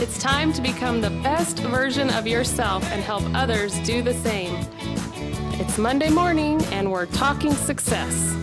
It's time to become the best version of yourself and help others do the same. It's Monday morning and we're talking success.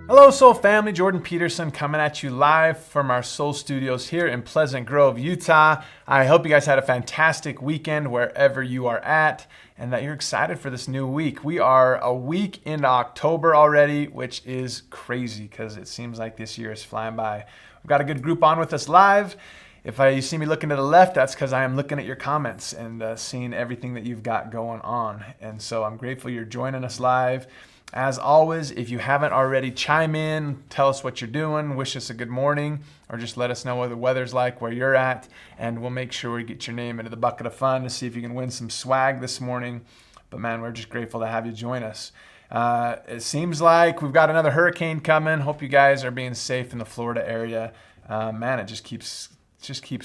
Hello, Soul family. Jordan Peterson coming at you live from our Soul Studios here in Pleasant Grove, Utah. I hope you guys had a fantastic weekend wherever you are at and that you're excited for this new week. We are a week into October already, which is crazy because it seems like this year is flying by. We've got a good group on with us live. If you see me looking to the left, that's because I am looking at your comments and seeing everything that you've got going on. And so I'm grateful you're joining us live. As always, if you haven't already, chime in, tell us what you're doing, wish us a good morning, or just let us know what the weather's like where you're at, and we'll make sure we get your name into the bucket of fun to see if you can win some swag this morning. But man, we're just grateful to have you join us. It seems like we've got another hurricane coming. Hope you guys are being safe in the Florida area. Man, it just keeps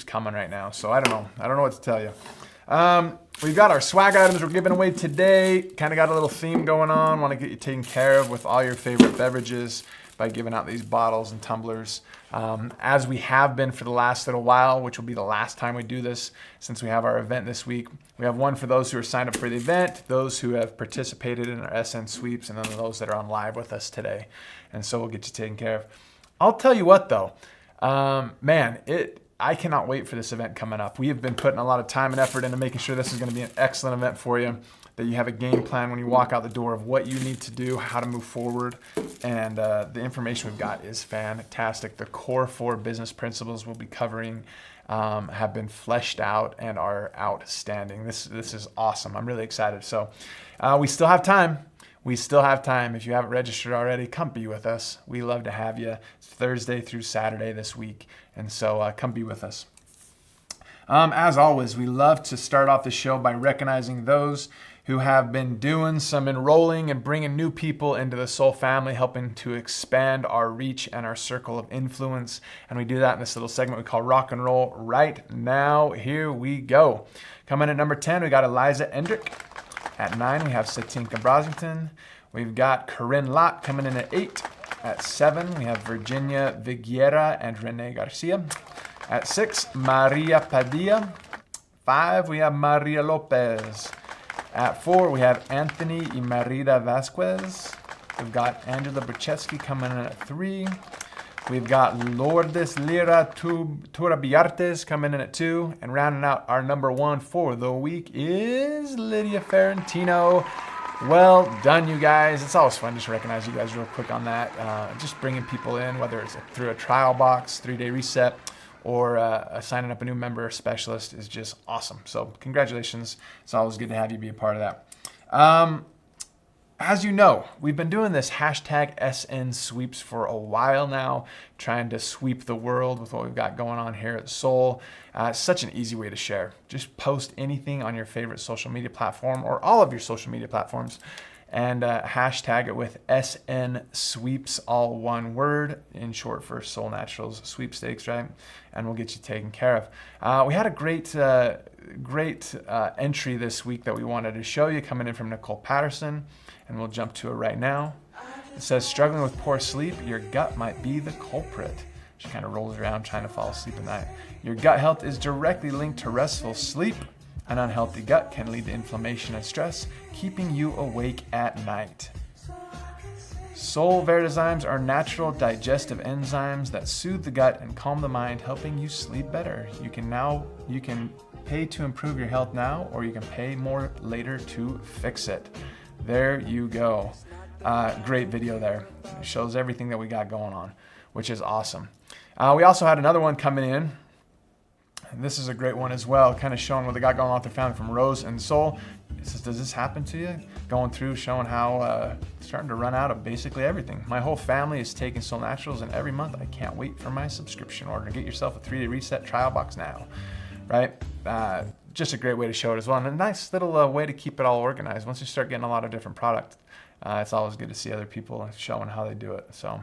coming right now. So I don't know what to tell you. We've got our swag items we're giving away today. Kind of got a little theme going on. Want to get you taken care of with all your favorite beverages by giving out these bottles and tumblers. As we have been for the last little while, which will be the last time we do this since we have our event this week. We have one for those who are signed up for the event, those who have participated in our SN sweeps, and then those that are on live with us today. And so we'll get you taken care of. I'll tell you what though, I cannot wait for this event coming up. We have been putting a lot of time and effort into making sure this is going to be an excellent event for you, that you have a game plan when you walk out the door of what you need to do, how to move forward, and the information we've got is fantastic. The core 4 business principles we'll be covering have been fleshed out and are outstanding. This is awesome. I'm really excited. So we still have time. If you haven't registered already, come be with us. We love to have you. It's Thursday through Saturday this week. And so come be with us. As always, we love to start off the show by recognizing those who have been doing some enrolling and bringing new people into the Soul family, helping to expand our reach and our circle of influence. And we do that in this little segment we call Rock and Roll right now. Here we go. Coming at number 10, we got Eliza Endrick. At 9, we have Satinka Brosington. We've got Corinne Lott coming in at 8. At 7, we have Virginia Viguera and Rene Garcia. At 6, Maria Padilla. 5, we have Maria Lopez. At 4, we have Anthony y Merida Vasquez. We've got Angela Brzezinski coming in at 3. We've got Lourdes Lira Turabiartes coming in at 2. And rounding out our number 1 for the week is Lydia Ferrantino. Well done, you guys. It's always fun just to recognize you guys real quick on that. Just bringing people in, whether it's through a trial box, 3-day reset, or signing up a new member or specialist is just awesome. So congratulations. It's always good to have you be a part of that. As you know, we've been doing this hashtag SN sweeps for a while now, trying to sweep the world with what we've got going on here at Soul. It's such an easy way to share. Just post anything on your favorite social media platform or all of your social media platforms and hashtag it with SN sweeps, all one word, in short for Soul Naturals Sweepstakes, right? And we'll get you taken care of. We had a great entry this week that we wanted to show you coming in from Nicole Patterson. And we'll jump to it right now. It says, struggling with poor sleep, your gut might be the culprit. She kind of rolls around trying to fall asleep at night. Your gut health is directly linked to restful sleep. An unhealthy gut can lead to inflammation and stress, keeping you awake at night. Soul Vertizymes are natural digestive enzymes that soothe the gut and calm the mind, helping you sleep better. You can pay to improve your health now, or you can pay more later to fix it. There you go. Great video there. It shows everything that we got going on, which is awesome. We also had another one coming in. And this is a great one as well, kind of showing what they got going on with their family from Rose and Soul. It says, does this happen to you? Going through, showing how starting to run out of basically everything. My whole family is taking Soul Naturals, and every month I can't wait for my subscription order. Get yourself a 3-day reset trial box now, right? Just a great way to show it as well, and a nice little way to keep it all organized. Once you start getting a lot of different product, it's always good to see other people showing how they do it. So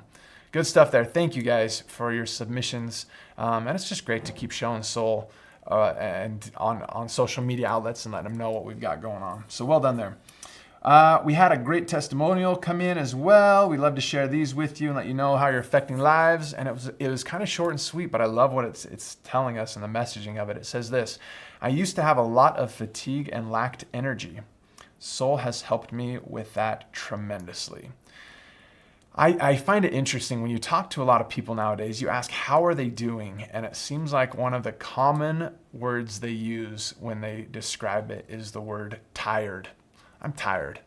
good stuff there. Thank you guys for your submissions, and it's just great to keep showing Soul and on social media outlets and letting them know what we've got going on. So well done there. We had a great testimonial come in as well. We love to share these with you and let you know how you're affecting lives. And it was kind of short and sweet, but I love what it's telling us and the messaging of it. It says this: I used to have a lot of fatigue and lacked energy. Soul has helped me with that tremendously. I find it interesting when you talk to a lot of people nowadays, you ask, how are they doing? And it seems like one of the common words they use when they describe it is the word tired. I'm tired.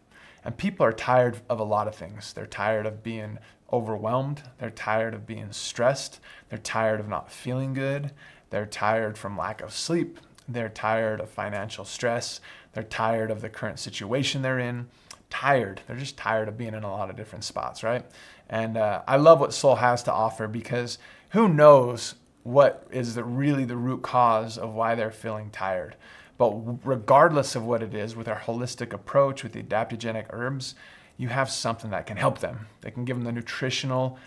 And people are tired of a lot of things. They're tired of being overwhelmed. They're tired of being stressed. They're tired of not feeling good. They're tired from lack of sleep. They're tired of financial stress. They're tired of the current situation they're in. Tired. They're just tired of being in a lot of different spots, right? And I love what Soul has to offer, because who knows what is really the root cause of why they're feeling tired. But regardless of what it is, with our holistic approach, with the adaptogenic herbs, you have something that can help them. They can give them the nutritional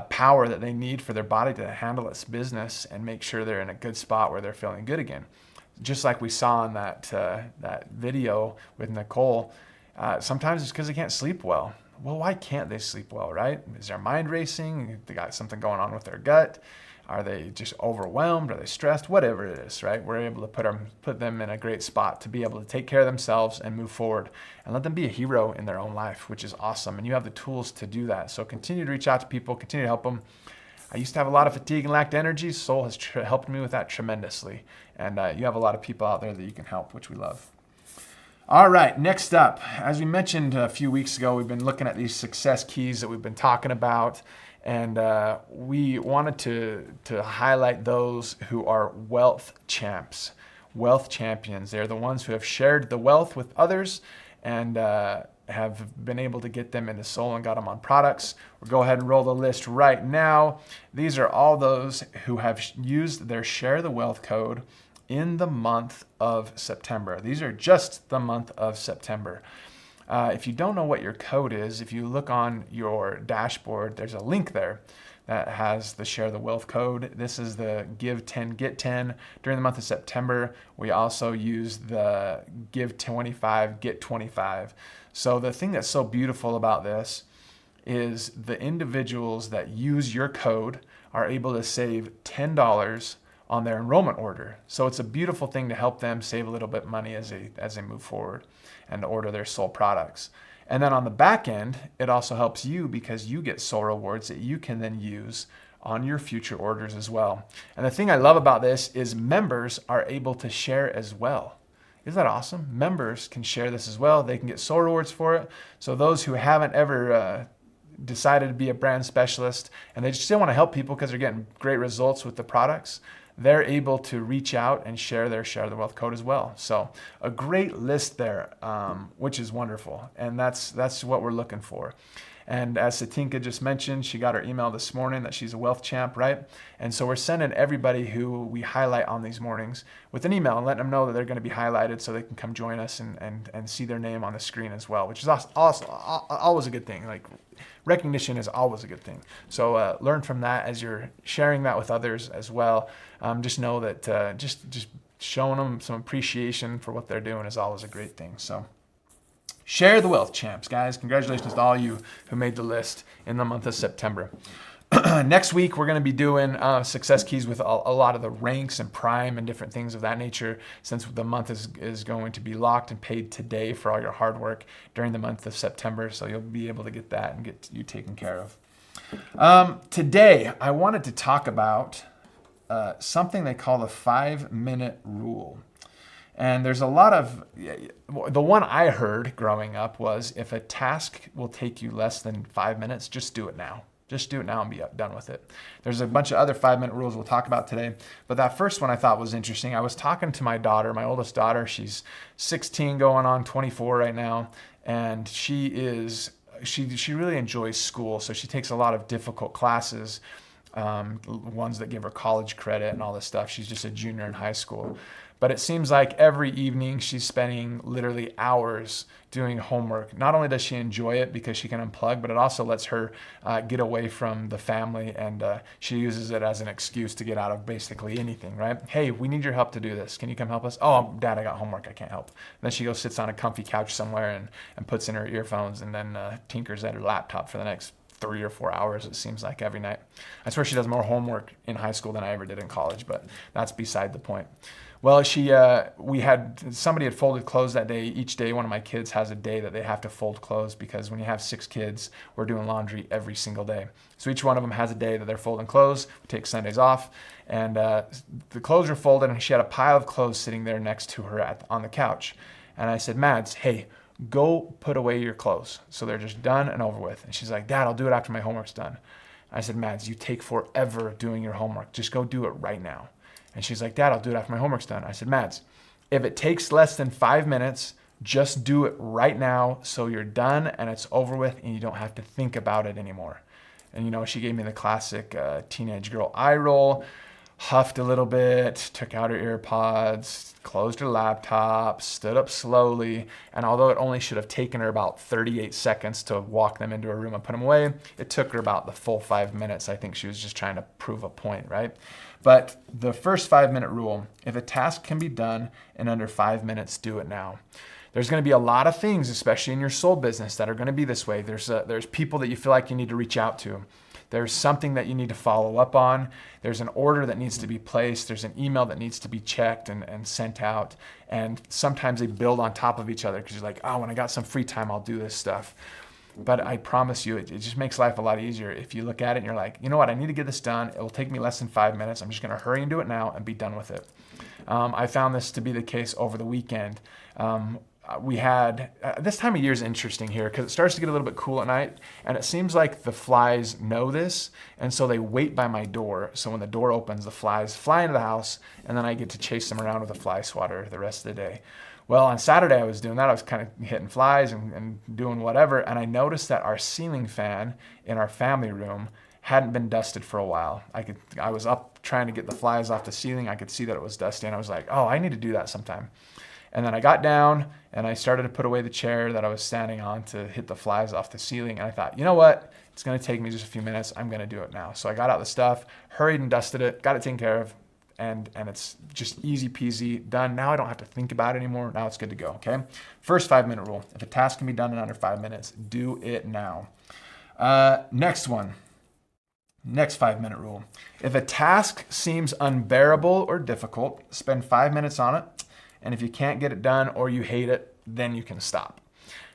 power that they need for their body to handle its business and make sure they're in a good spot where they're feeling good again. Just like we saw in that video with Nicole, sometimes it's because they can't sleep well. Well, why can't they sleep well, right? Is their mind racing? They got something going on with their gut? Are they just overwhelmed? Are they stressed? Whatever it is, right? We're able to put them in a great spot to be able to take care of themselves and move forward and let them be a hero in their own life, which is awesome. And you have the tools to do that. So continue to reach out to people, continue to help them. I used to have a lot of fatigue and lacked energy. Soul has helped me with that tremendously. And you have a lot of people out there that you can help, which we love. All right, next up, as we mentioned a few weeks ago, we've been looking at these success keys that we've been talking about, and we wanted to highlight those who are wealth champs, wealth champions. They're the ones who have shared the wealth with others and have been able to get them into Soul and got them on products. We'll go ahead and roll the list right now. These are all those who have used their Share the Wealth code in the month of September. These are just the month of September. If you don't know what your code is, if you look on your dashboard, there's a link there that has the Share the Wealth code. This is the Give 10, Get 10. During the month of September, we also use the Give 25, Get 25. So the thing that's so beautiful about this is the individuals that use your code are able to save $10 on their enrollment order. So it's a beautiful thing to help them save a little bit of money as they move forward and to order their Soul products. And then on the back end, it also helps you because you get Soul rewards that you can then use on your future orders as well. And the thing I love about this is members are able to share as well. Isn't that awesome? Members can share this as well. They can get Soul rewards for it. So those who haven't ever decided to be a brand specialist and they just still want to help people because they're getting great results with the products, they're able to reach out and share their Share the Wealth code as well. So a great list there, which is wonderful. And that's what we're looking for. And as Satinka just mentioned, she got her email this morning that she's a wealth champ, right? And so we're sending everybody who we highlight on these mornings with an email and letting them know that they're going to be highlighted so they can come join us and see their name on the screen as well, which is also always a good thing. Like, recognition is always a good thing. So learn from that as you're sharing that with others as well. Just know that just showing them some appreciation for what they're doing is always a great thing. So Share the Wealth champs, guys. Congratulations to all you who made the list in the month of September. Next week, we're going to be doing success keys with a lot of the ranks and prime and different things of that nature, since the month is going to be locked and paid today for all your hard work during the month of September. So you'll be able to get that and get you taken care of. Today, I wanted to talk about something they call the 5-minute rule. And there's a lot of, the one I heard growing up was, if a task will take you less than 5 minutes, just do it now. Just do it now and be done with it. There's a bunch of other 5-minute rules we'll talk about today. But that first one I thought was interesting. I was talking to my daughter, my oldest daughter. She's 16 going on 24 right now. And she really enjoys school. So she takes a lot of difficult classes, ones that give her college credit and all this stuff. She's just a junior in high school. But it seems like every evening she's spending literally hours doing homework. Not only does she enjoy it because she can unplug, but it also lets her get away from the family, and she uses it as an excuse to get out of basically anything, right? Hey, we need your help to do this. Can you come help us? Oh, Dad, I got homework. I can't help. And then she goes, sits on a comfy couch somewhere and puts in her earphones and then tinkers at her laptop for the next 3 or 4 hours, it seems like, every night. I swear she does more homework in high school than I ever did in college, but that's beside the point. Well, somebody had folded clothes that day. Each day, one of my kids has a day that they have to fold clothes, because when you have 6 kids, we're doing laundry every single day. So each one of them has a day that they're folding clothes. We take Sundays off, and the clothes are folded, and she had a pile of clothes sitting there next to her on the couch. And I said, Mads, hey, go put away your clothes so they're just done and over with. And she's like, Dad, I'll do it after my homework's done. I said, Mads, you take forever doing your homework. Just go do it right now. And she's like, Dad, I'll do it after my homework's done. I said, Mads, if it takes less than 5 minutes, just do it right now so you're done and it's over with and you don't have to think about it anymore. And she gave me the classic teenage girl eye roll, huffed a little bit, took out her earpods, closed her laptop, stood up slowly, and although it only should have taken her about 38 seconds to walk them into her room and put them away, it took her about the full 5 minutes. I think she was just trying to prove a point, right? But the first 5-minute rule, if a task can be done in under 5 minutes, do it now. There's going to be a lot of things, especially in your soul business, that are going to be this way. There's people that you feel like you need to reach out to. There's something that you need to follow up on. There's an order that needs to be placed. There's an email that needs to be checked and sent out. And sometimes they build on top of each other, because you're like, oh, when I got some free time, I'll do this stuff. But I promise you, it just makes life a lot easier if you look at it and you're like, you know what, I need to get this done. It will take me less than 5 minutes. I'm just going to hurry and do it now and be done with it. I found this to be the case over the weekend. We had, this time of year is interesting here because it starts to get a little bit cool at night, and it seems like the flies know this, and so they wait by my door. So when the door opens, the flies fly into the house, and then I get to chase them around with a fly swatter the rest of the day. Well, on Saturday I was doing that. I was kind of hitting flies and doing whatever, and I noticed that our ceiling fan in our family room hadn't been dusted for a while. I was up trying to get the flies off the ceiling. I could see that it was dusty, and I was like, oh, I need to do that sometime. And then I got down and I started to put away the chair that I was standing on to hit the flies off the ceiling. And I thought, you know what? It's going to take me just a few minutes. I'm going to do it now. So I got out the stuff, hurried and dusted it, got it taken care of, and it's just easy peasy done. Now I don't have to think about it anymore. Now it's good to go, okay? First 5-minute rule. If a task can be done in under 5 minutes, do it now. Next one. Next 5-minute rule. If a task seems unbearable or difficult, spend 5 minutes on it. And if you can't get it done or you hate it, then you can stop.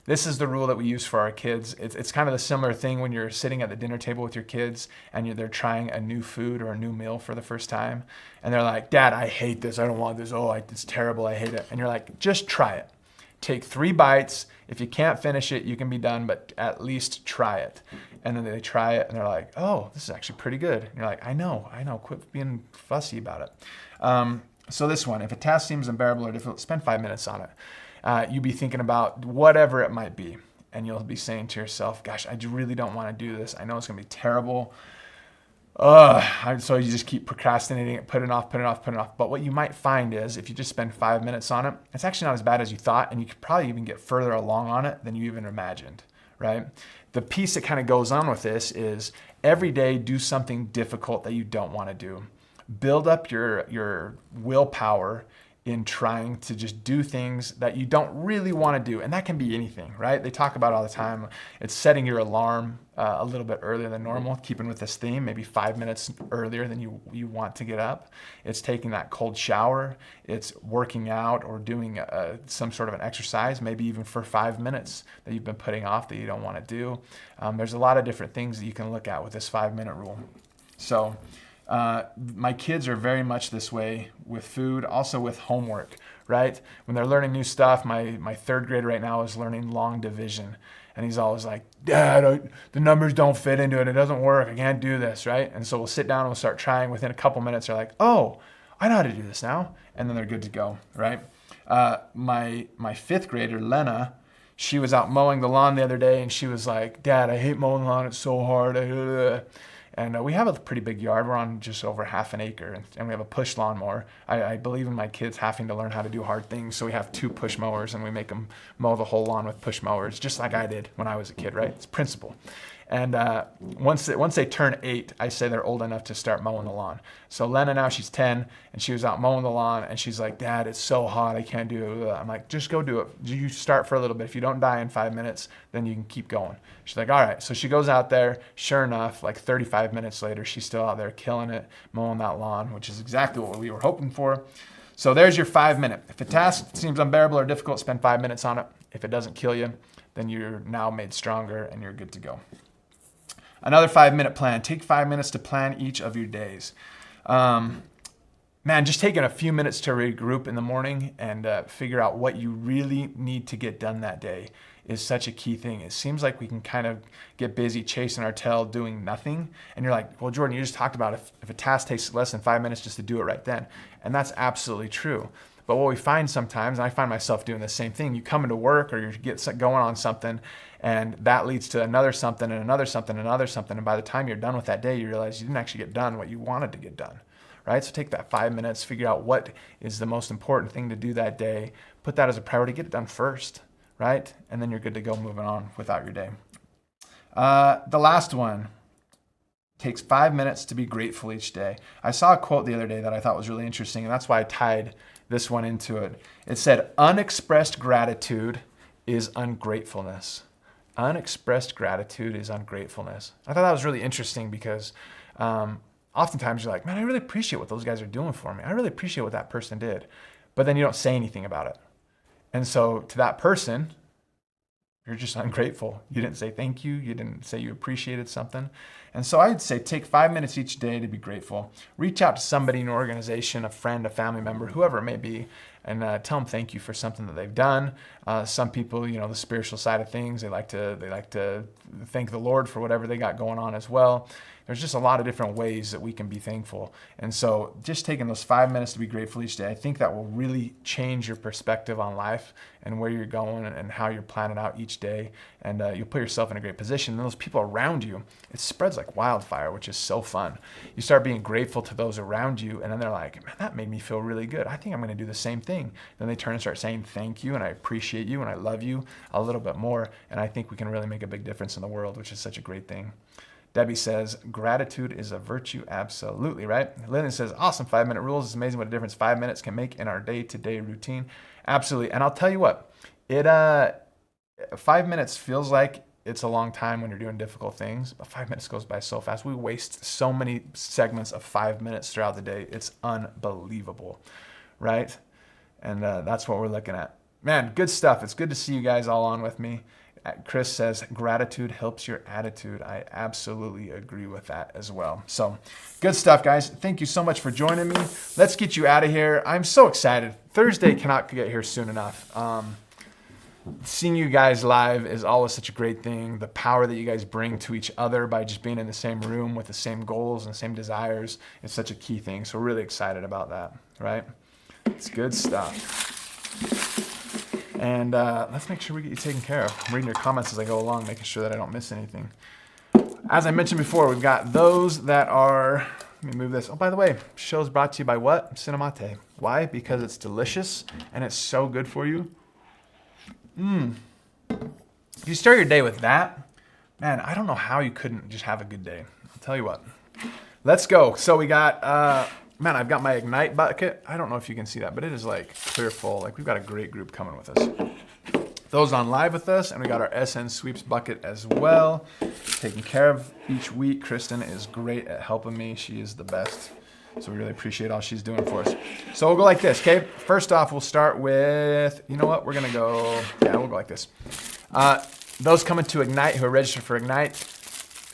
This is the rule that we use for our kids. It's kind of the similar thing when you're sitting at the dinner table with your kids and they're trying a new food or a new meal for the first time. And they're like, Dad, I hate this. I don't want this. Oh, it's terrible. I hate it. And you're like, just try it. Take 3 bites. If you can't finish it, you can be done, but at least try it. And then they try it and they're like, oh, this is actually pretty good. And you're like, I know. Quit being fussy about it. So this one, if a task seems unbearable or difficult, spend 5 minutes on it. You be thinking about whatever it might be, and you'll be saying to yourself, gosh, I really don't want to do this. I know it's going to be terrible. So you just keep procrastinating it, putting it off. But what you might find is if you just spend 5 minutes on it, it's actually not as bad as you thought, and you could probably even get further along on it than you even imagined, right? The piece that kind of goes on with this is every day do something difficult that you don't want to do. Build up your willpower in trying to just do things that you don't really want to do. And that can be anything, right? They talk about all the time. It's setting your alarm a little bit earlier than normal, keeping with this theme, maybe 5 minutes earlier than you want to get up. It's taking that cold shower. It's working out or doing some sort of an exercise, maybe even for 5 minutes that you've been putting off that you don't want to do. There's a lot of different things that you can look at with this 5-minute rule. So my kids are very much this way with food, also with homework, right? When they're learning new stuff, my 3rd grader right now is learning long division. And he's always like, Dad, the numbers don't fit into it. It doesn't work. I can't do this, right? And so we'll sit down and we'll start trying. Within a couple minutes, they're like, oh, I know how to do this now. And then they're good to go, right? My 5th grader, Lena, she was out mowing the lawn the other day and she was like, Dad, I hate mowing the lawn. It's so hard. And we have a pretty big yard. We're on just over half an acre, and we have a push lawnmower. I believe in my kids having to learn how to do hard things, so we have 2 push mowers, and we make them mow the whole lawn with push mowers, just like I did when I was a kid, right? It's principle. And once they turn 8, I say they're old enough to start mowing the lawn. So Lena now, she's 10, and she was out mowing the lawn, and she's like, Dad, it's so hot, I can't do it. I'm like, just go do it. You start for a little bit. If you don't die in 5 minutes, then you can keep going. She's like, all right. So she goes out there. Sure enough, like 35 minutes later, she's still out there killing it, mowing that lawn, which is exactly what we were hoping for. So there's your 5 minute. If a task seems unbearable or difficult, spend 5 minutes on it. If it doesn't kill you, then you're now made stronger and you're good to go. Another 5 minute plan. Take 5 minutes to plan each of your days. Man, just taking a few minutes to regroup in the morning and figure out what you really need to get done that day is such a key thing. It seems like we can kind of get busy chasing our tail doing nothing. And you're like, well, Jordan, you just talked about if a task takes less than 5 minutes just to do it right then. And that's absolutely true. But what we find sometimes, and I find myself doing the same thing, you come into work or you get going on something, and that leads to another something and another something and another something. And by the time you're done with that day, you realize you didn't actually get done what you wanted to get done, right? So take that 5 minutes, figure out what is the most important thing to do that day, put that as a priority, get it done first, right? And then you're good to go moving on without your day. The last one takes 5 minutes to be grateful each day. I saw a quote the other day that I thought was really interesting, and that's why I tied this one into it. It said, unexpressed gratitude is ungratefulness. Unexpressed gratitude is ungratefulness. I thought that was really interesting because oftentimes you're like, man, I really appreciate what those guys are doing for me. I really appreciate what that person did. But then you don't say anything about it. And so to that person, you're just ungrateful. You didn't say thank you. You didn't say you appreciated something. And so I'd say take 5 minutes each day to be grateful. Reach out to somebody in your organization, a friend, a family member, whoever it may be, and tell them thank you for something that they've done. Some people, the spiritual side of things, they like to thank the Lord for whatever they got going on as well. There's just a lot of different ways that we can be thankful. And so just taking those 5 minutes to be grateful each day, I think that will really change your perspective on life and where you're going and how you're planning out each day. And you'll put yourself in a great position. And those people around you, it spreads like wildfire, which is so fun. You start being grateful to those around you, and then they're like, man, that made me feel really good. I think I'm going to do the same thing. Then they turn and start saying thank you, and I appreciate you, and I love you a little bit more. And I think we can really make a big difference in the world, which is such a great thing. Debbie says, gratitude is a virtue. Absolutely, right? Lynn says, awesome 5 minute rules. It's amazing what a difference 5 minutes can make in our day-to-day routine. Absolutely. And I'll tell you what, 5 minutes feels like it's a long time when you're doing difficult things, but 5 minutes goes by so fast. We waste so many segments of 5 minutes throughout the day. It's unbelievable, right? And that's what we're looking at. Man, good stuff. It's good to see you guys all on with me. Chris says, gratitude helps your attitude. I absolutely agree with that as well. So good stuff, guys. Thank you so much for joining me. Let's get you out of here. I'm so excited. Thursday cannot get here soon enough. Seeing you guys live is always such a great thing. The power that you guys bring to each other by just being in the same room with the same goals and same desires is such a key thing. So we're really excited about that, right? It's good stuff. And let's make sure we get you taken care of. I'm reading your comments as I go along, making sure that I don't miss anything. As I mentioned before, we've got those that are, let me move this. Oh, by the way, show is brought to you by what? Cinnamate. Why? Because it's delicious and it's so good for you. If you start your day with that, man, I don't know how you couldn't just have a good day. I'll tell you what. Let's go. So we got, man, I've got my Ignite bucket. I don't know if you can see that, but it is like clear full. Like we've got a great group coming with us. Those on live with us, and we got our SN Sweeps bucket as well. Taking care of each week. Kristen is great at helping me. She is the best. So we really appreciate all she's doing for us. So we'll go like this, okay? First off, we'll start with, you know what? We're gonna go, we'll go like this. Those coming to Ignite, who are registered for Ignite,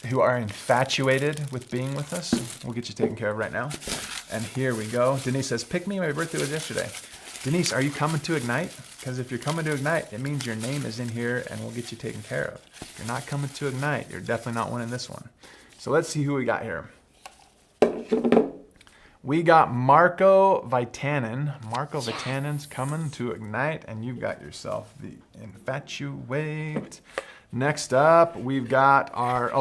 who are infatuated with being with us, we'll get you taken care of right now. And here we go. Denise says, pick me, my birthday was yesterday. Denise, are you coming to Ignite? Because if you're coming to Ignite, it means your name is in here and we'll get you taken care of. If you're not coming to Ignite, you're definitely not winning this one. So let's see who we got here. We got Marco Vitanen. Marco Vitanen's coming to Ignite, and you've got yourself the Infatuate. Next up, we've got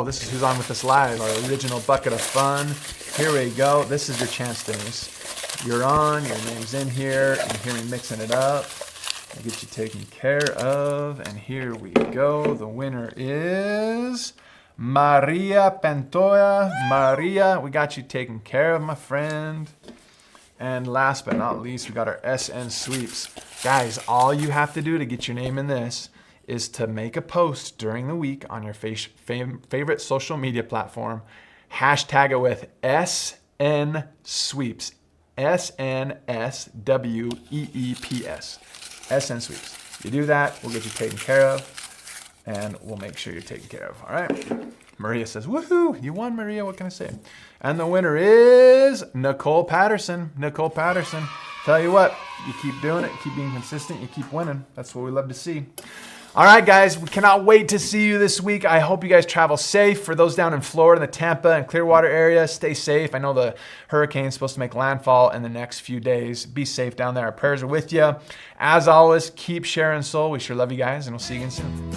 this is who's on with us live, our original bucket of fun. Here we go. This is your chance, Denise. You're on, your name's in here, and hear me mixing it up. I'll get you taken care of, and here we go. The winner is Maria Pantoja. Maria, we got you taken care of, my friend. And last but not least, we got our SN Sweeps. Guys, all you have to do to get your name in this is to make a post during the week on your favorite social media platform. Hashtag it with SN Sweeps. SNSWEEPS. SN Sweeps. You do that, we'll get you taken care of, and we'll make sure you're taken care of. All right. Maria says, woohoo, you won, Maria. What can I say? And the winner is Nicole Patterson. Nicole Patterson. Tell you what, you keep doing it, keep being consistent, you keep winning. That's what we love to see. All right, guys, we cannot wait to see you this week. I hope you guys travel safe. For those down in Florida, the Tampa and Clearwater area, stay safe. I know the hurricane's supposed to make landfall in the next few days. Be safe down there. Our prayers are with you. As always, keep sharing soul. We sure love you guys, and we'll see you again soon.